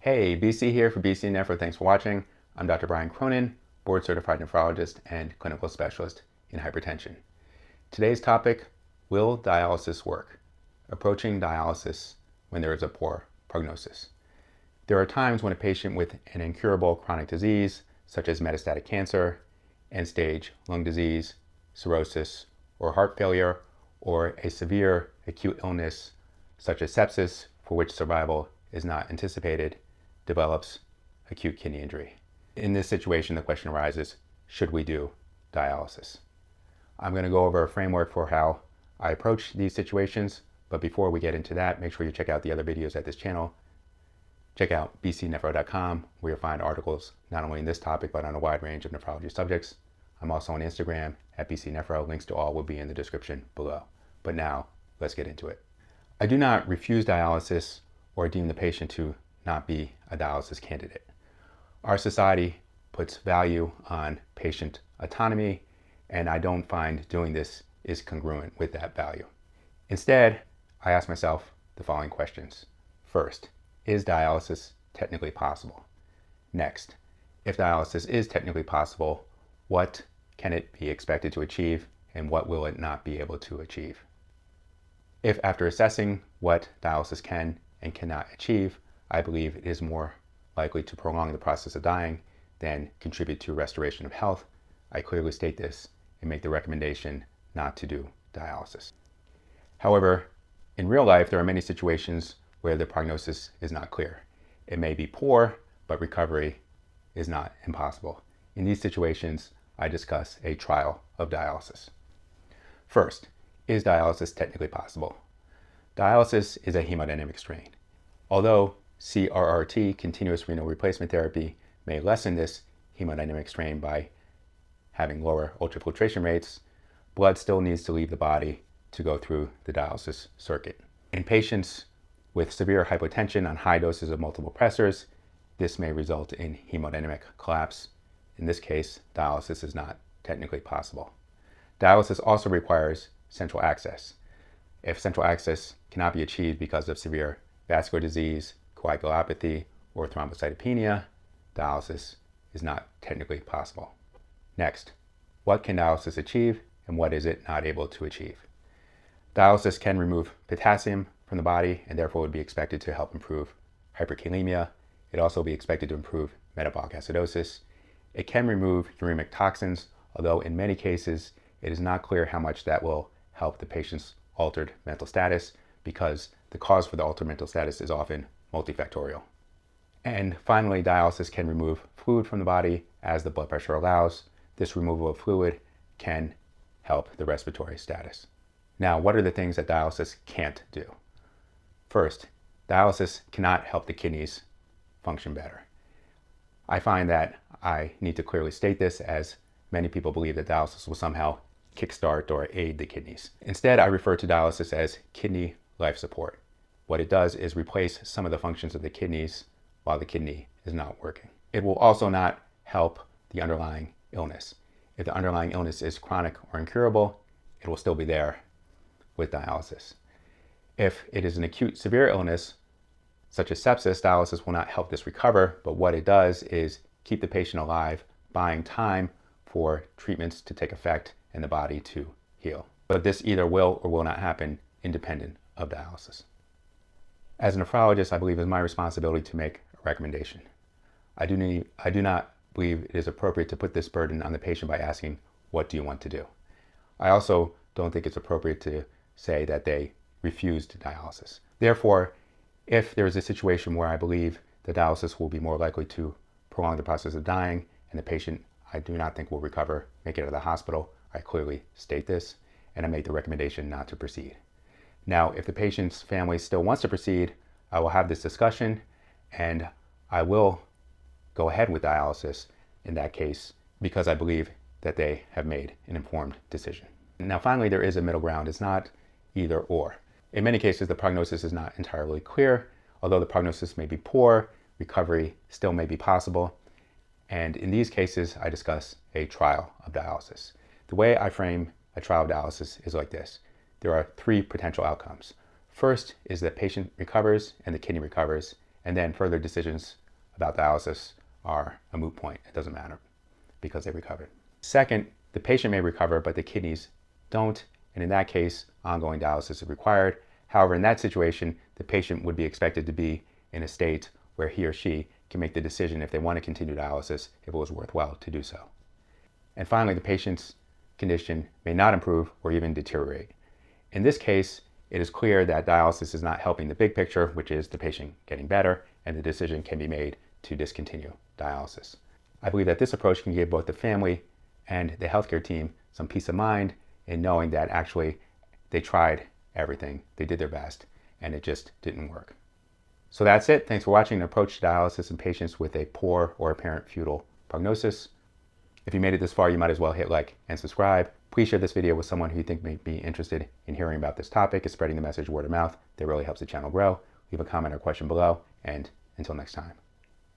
Hey, BC here for BC Nephro. Thanks for watching. I'm Dr. Brian Cronin, board certified nephrologist and clinical specialist in hypertension. Today's topic, will dialysis work? Approaching dialysis when there is a poor prognosis. There are times when a patient with an incurable chronic disease, such as metastatic cancer, end-stage lung disease, cirrhosis, or heart failure, or a severe acute illness, such as sepsis, for which survival is not anticipated, develops acute kidney injury. In this situation, the question arises, should we do dialysis? I'm going to go over a framework for how I approach these situations, but before we get into that, make sure you check out the other videos at this channel. Check out bcnephro.com, where you'll find articles not only in this topic, but on a wide range of nephrology subjects. I'm also on Instagram at bcnephro. Links to all will be in the description below. But now, let's get into it. I do not refuse dialysis or deem the patient to not be a dialysis candidate. Our society puts value on patient autonomy, and I don't find doing this is congruent with that value. Instead, I ask myself the following questions. First, is dialysis technically possible? Next, if dialysis is technically possible, what can it be expected to achieve, and what will it not be able to achieve? If after assessing what dialysis can and cannot achieve, I believe it is more likely to prolong the process of dying than contribute to restoration of health, I clearly state this and make the recommendation not to do dialysis. However, in real life, there are many situations where the prognosis is not clear. It may be poor, but recovery is not impossible. In these situations, I discuss a trial of dialysis. First, is dialysis technically possible? Dialysis is a hemodynamic strain. Although CRRT, continuous renal replacement therapy, may lessen this hemodynamic strain by having lower ultrafiltration rates, blood still needs to leave the body to go through the dialysis circuit. In patients with severe hypotension on high doses of multiple pressors, this may result in hemodynamic collapse. In this case, dialysis is not technically possible. Dialysis also requires central access. If central access cannot be achieved because of severe vascular disease, coagulopathy, or thrombocytopenia, dialysis is not technically possible. Next, what can dialysis achieve and what is it not able to achieve? Dialysis can remove potassium from the body and therefore would be expected to help improve hyperkalemia. It also be expected to improve metabolic acidosis. It can remove uremic toxins, although in many cases it is not clear how much that will help the patient's altered mental status, because the cause for the altered mental status is often multifactorial. And finally, dialysis can remove fluid from the body as the blood pressure allows. This removal of fluid can help the respiratory status. Now, what are the things that dialysis can't do? First, dialysis cannot help the kidneys function better. I find that I need to clearly state this, as many people believe that dialysis will somehow kickstart or aid the kidneys. Instead, I refer to dialysis as kidney life support. What it does is replace some of the functions of the kidneys while the kidney is not working. It will also not help the underlying illness. If the underlying illness is chronic or incurable, it will still be there with dialysis. If it is an acute severe illness, such as sepsis, dialysis will not help this recover, but what it does is keep the patient alive, buying time for treatments to take effect and the body to heal. But this either will or will not happen independent of dialysis. As a nephrologist, I believe it is my responsibility to make a recommendation. I do not believe it is appropriate to put this burden on the patient by asking, what do you want to do? I also don't think it's appropriate to say that they refused dialysis. Therefore, if there is a situation where I believe that dialysis will be more likely to prolong the process of dying and the patient I do not think will recover, make it out of the hospital, I clearly state this and I make the recommendation not to proceed. Now, if the patient's family still wants to proceed, I will have this discussion and I will go ahead with dialysis in that case, because I believe that they have made an informed decision. Now, finally, there is a middle ground. It's not either or. In many cases, the prognosis is not entirely clear. Although the prognosis may be poor, recovery still may be possible. And in these cases, I discuss a trial of dialysis. The way I frame a trial of dialysis is like this. There are three potential outcomes. First is that patient recovers and the kidney recovers, and then further decisions about dialysis are a moot point. It doesn't matter because they recovered. Second, the patient may recover, but the kidneys don't, and in that case, ongoing dialysis is required. However, in that situation, the patient would be expected to be in a state where he or she can make the decision if they want to continue dialysis, if it was worthwhile to do so. And finally, the patient's condition may not improve or even deteriorate. In this case, it is clear that dialysis is not helping the big picture, which is the patient getting better, and the decision can be made to discontinue dialysis. I believe that this approach can give both the family and the healthcare team some peace of mind in knowing that actually they tried everything, they did their best, and it just didn't work. So that's it. Thanks for watching an approach to dialysis in patients with a poor or apparent futile prognosis. If you made it this far, you might as well hit like and subscribe. Please share this video with someone who you think may be interested in hearing about this topic and spreading the message word of mouth. That really helps the channel grow. Leave a comment or question below, and until next time.